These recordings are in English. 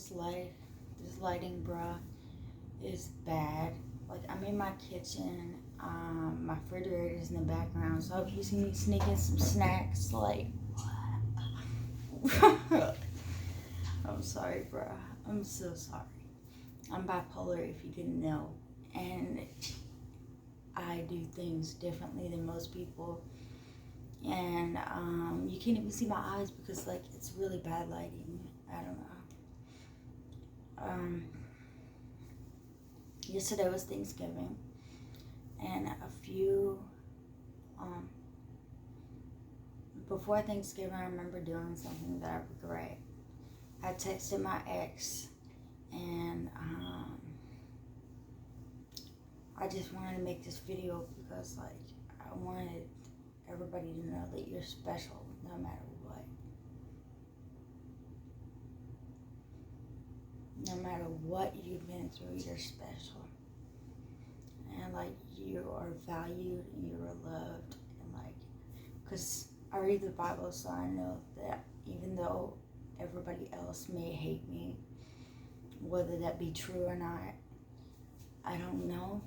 this lighting, bruh, is bad. Like, I'm in my kitchen. My refrigerator is in the background. So if you see me sneaking some snacks, like, I'm sorry, bruh. I'm so sorry. I'm bipolar, if you didn't know. And I do things differently than most people. And you can't even see my eyes because, like, it's really bad lighting. I don't know. Yesterday was Thanksgiving, and before Thanksgiving, I remember doing something that I regret. I texted my ex, and I just wanted to make this video because, like, I wanted everybody to know that you're special no matter what. No matter what you've been through, you're special. And, like, you are valued and you are loved. And, like, because I read the Bible, so I know that even though everybody else may hate me, whether that be true or not, I don't know.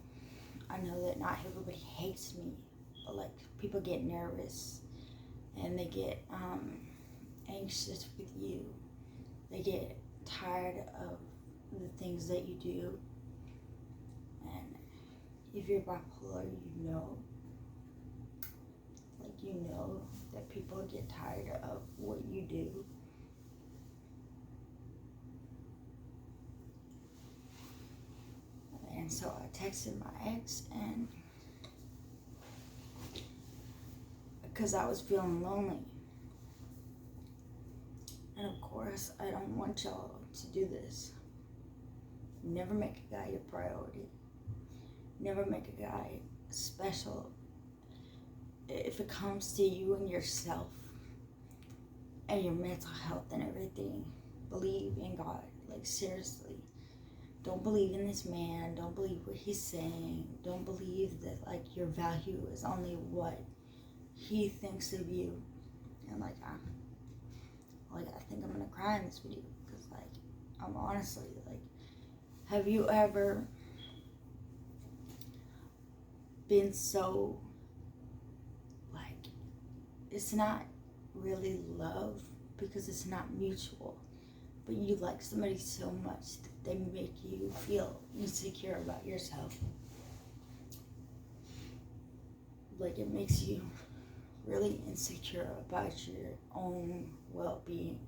I know that not everybody hates me, but, like, people get nervous and they get anxious with you. They get tired of the things that you do. And if you're bipolar, you know that people get tired of what you do. And so I texted my ex, and because I was feeling lonely. And of course, I don't want y'all to do this. Never make a guy your priority. Never make a guy special. If it comes to you and yourself and your mental health and everything, believe in God. Like, seriously. Don't believe in this man. Don't believe what he's saying. Don't believe that, like, your value is only what he thinks of you. And, like, I think I'm gonna cry in this video because, like, I'm honestly, like, have you ever been so, like, it's not really love because it's not mutual, but you like somebody so much that they make you feel insecure about yourself. Like, it makes you really insecure about your own well-being.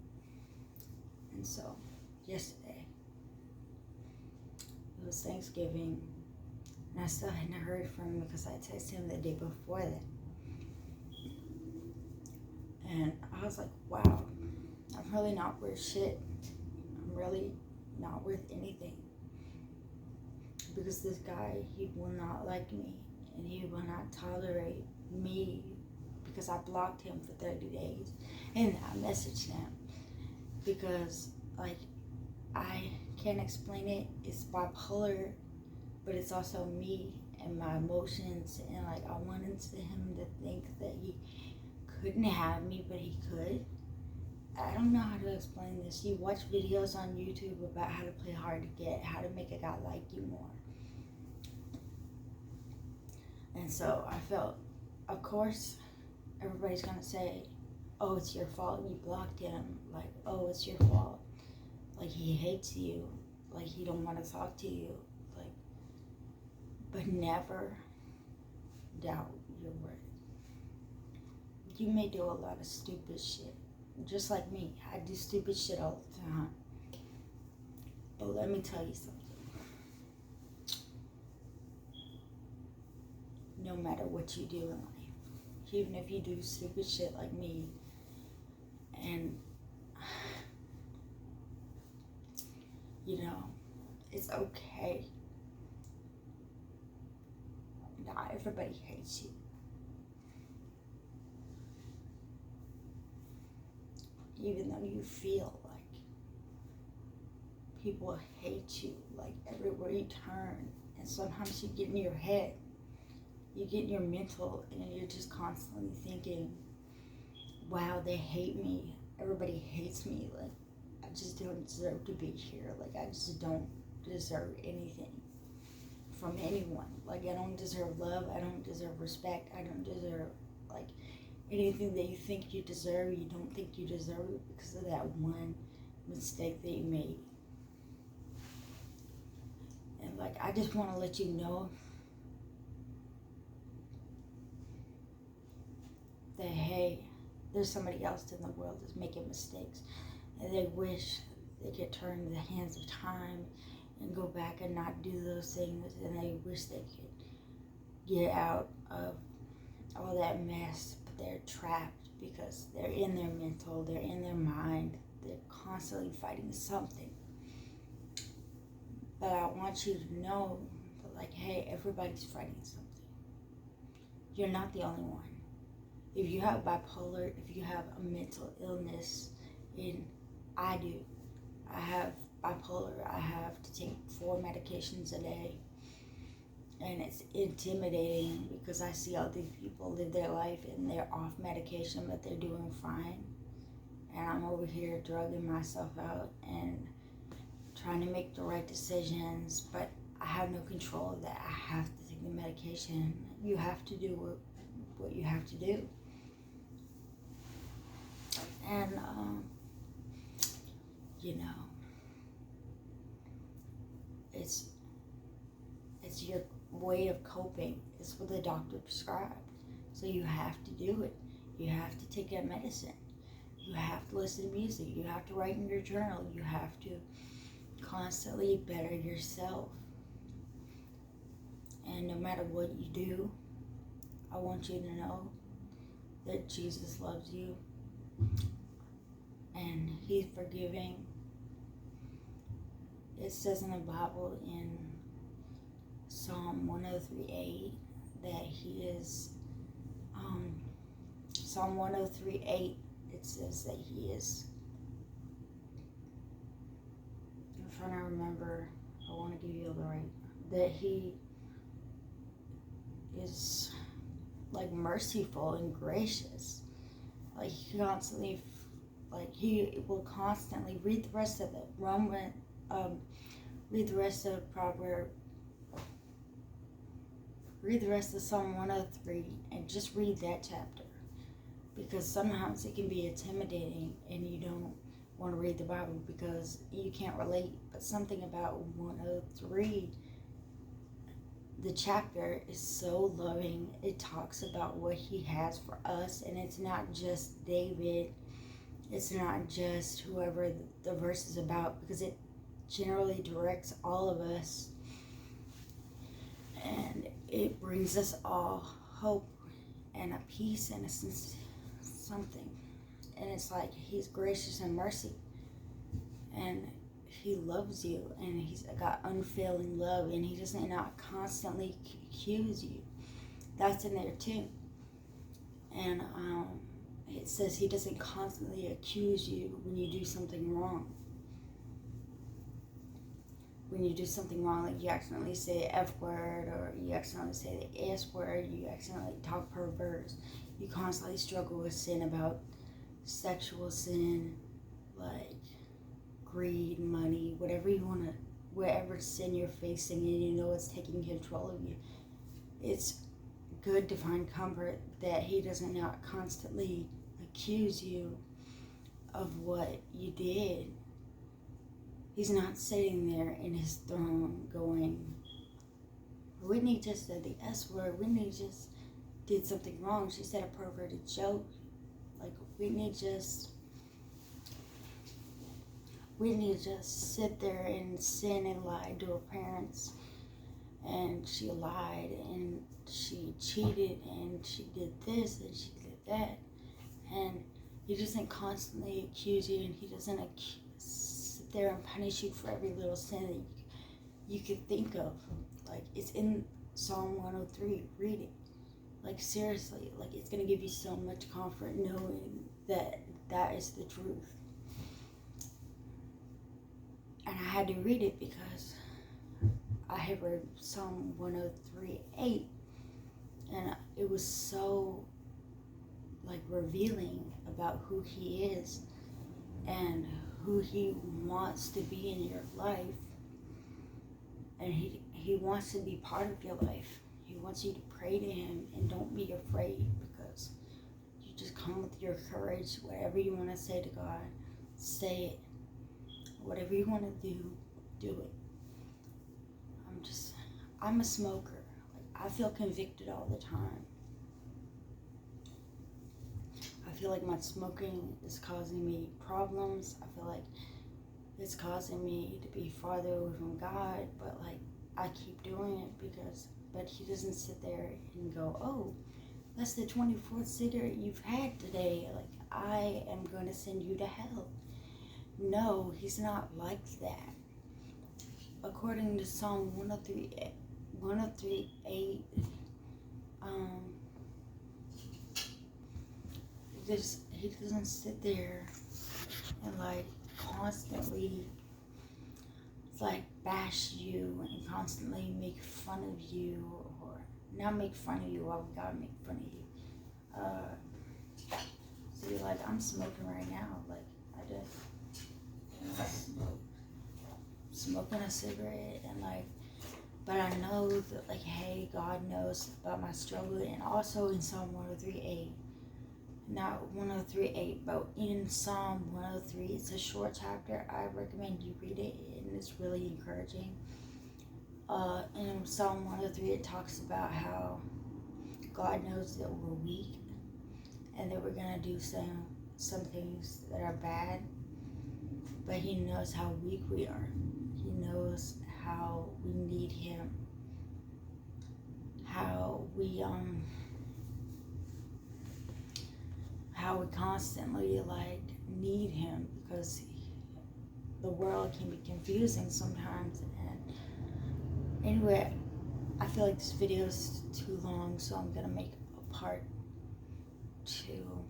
And so, yesterday, it was Thanksgiving, and I still hadn't heard from him because I texted him the day before that. And I was like, wow, I'm really not worth shit. I'm really not worth anything. Because this guy, he will not like me, and he will not tolerate me because I blocked him for 30 days. And I messaged him because, like, I can't explain it. It's bipolar, but it's also me and my emotions. And, like, I wanted him to think that he couldn't have me, but he could. I don't know how to explain this. You watch videos on YouTube about how to play hard to get, how to make a guy like you more. And so I felt, of course, everybody's gonna say, oh, it's your fault you blocked him. Like, oh, it's your fault. Like, he hates you. Like, he don't want to talk to you. Like, but never doubt your worth. You may do a lot of stupid shit. Just like me. I do stupid shit all the time. But let me tell you something. No matter what you do in life, even if you do stupid shit like me, and, you know, it's okay. Not everybody hates you. Even though you feel like people hate you, like, everywhere you turn, and sometimes you get in your head, you get in your mental, and you're just constantly thinking, wow, they hate me, everybody hates me. Like, I just don't deserve to be here. Like, I just don't deserve anything from anyone. Like, I don't deserve love. I don't deserve respect. I don't deserve, like, anything that you think you deserve. You don't think you deserve it because of that one mistake that you made. And, like, I just want to let you know that, hey, there's somebody else in the world that's making mistakes, and they wish they could turn the hands of time and go back and not do those things, and they wish they could get out of all that mess, but they're trapped because they're in their mental, they're in their mind, they're constantly fighting something. But I want you to know that, like, hey, everybody's fighting something. You're not the only one. If you have bipolar, if you have a mental illness, and I do. I have bipolar. I have to take 4 medications a day. And it's intimidating because I see all these people live their life and they're off medication, but they're doing fine. And I'm over here drugging myself out and trying to make the right decisions, but I have no control of that. I have to take the medication. You have to do what you have to do. And, you know, it's your way of coping. It's what the doctor prescribed. So you have to do it. You have to take that medicine. You have to listen to music. You have to write in your journal. You have to constantly better yourself. And no matter what you do, I want you to know that Jesus loves you and He's forgiving. It says in the Bible in Psalm 103:8 that He is, Psalm 103:8, it says that He is, I'm trying to remember, I want to give you the right, that He is like merciful and gracious. Like He constantly, like He will constantly read the rest of it. Read the rest of Proverbs. Read the rest of Psalm 103 and just read that chapter, because sometimes it can be intimidating and you don't want to read the Bible because you can't relate. But something about 103, the chapter is so loving. It talks about what He has for us, and it's not just David. It's not just whoever the verse is about, because it generally directs all of us, and it brings us all hope and a peace and a sense something. And it's like He's gracious and mercy, and He loves you, and He's got unfailing love, and He doesn't not constantly accuse you. That's in there too. And it says He doesn't constantly accuse you when you do something wrong. When you do something wrong, like you accidentally say the F word, or you accidentally say the S word, you accidentally talk perverse, you constantly struggle with sin, about sexual sin, like greed, money, whatever you want to, whatever sin you're facing and you know it's taking control of you, it's good to find comfort that He doesn't not constantly accuse you of what you did. He's not sitting there in His throne going, Whitney just said the S word, Whitney just did something wrong, she said a perverted joke. Like, Whitney just sit there and sin and lied to her parents, and she lied and she cheated and she did this and she did that. And He doesn't constantly accuse you, and He doesn't sit there and punish you for every little sin that you could think of. Like, it's in Psalm 103. Read it. Like, seriously, like, it's going to give you so much comfort knowing that that is the truth. And I had to read it because I had read Psalm 103:8, and it was so, like, revealing about who He is and who he wants to be in your life, and he wants to be part of your life. He wants you to pray to him, and don't be afraid, because you just come with your courage. Whatever you want to say to God, say it. Whatever you want to do it. I'm a smoker. Like, I feel convicted all the time. I feel like my smoking is causing me problems. I feel like it's causing me to be farther away from God, but like, I keep doing it but he doesn't sit there and go, oh, that's the 24th cigarette you've had today. Like, I am going to send you to hell. No, he's not like that. According to Psalm 103:8, he doesn't sit there and like constantly like bash you and constantly make fun of you, or not make fun of you. Why would God make fun of you? See, like, I'm smoking right now. Like, I just smoking a cigarette, and like, but I know that, like, hey, God knows about my struggle. And also in Psalm 103:8, not 103:8, but in Psalm 103, it's a short chapter. I recommend you read it, and it's really encouraging. In Psalm 103, it talks about how God knows that we're weak, and that we're gonna do some things that are bad, but he knows how weak we are. He knows how we need him, how we constantly like need him, because the world can be confusing sometimes. And anyway, I feel like this video is too long, so I'm gonna make a part 2.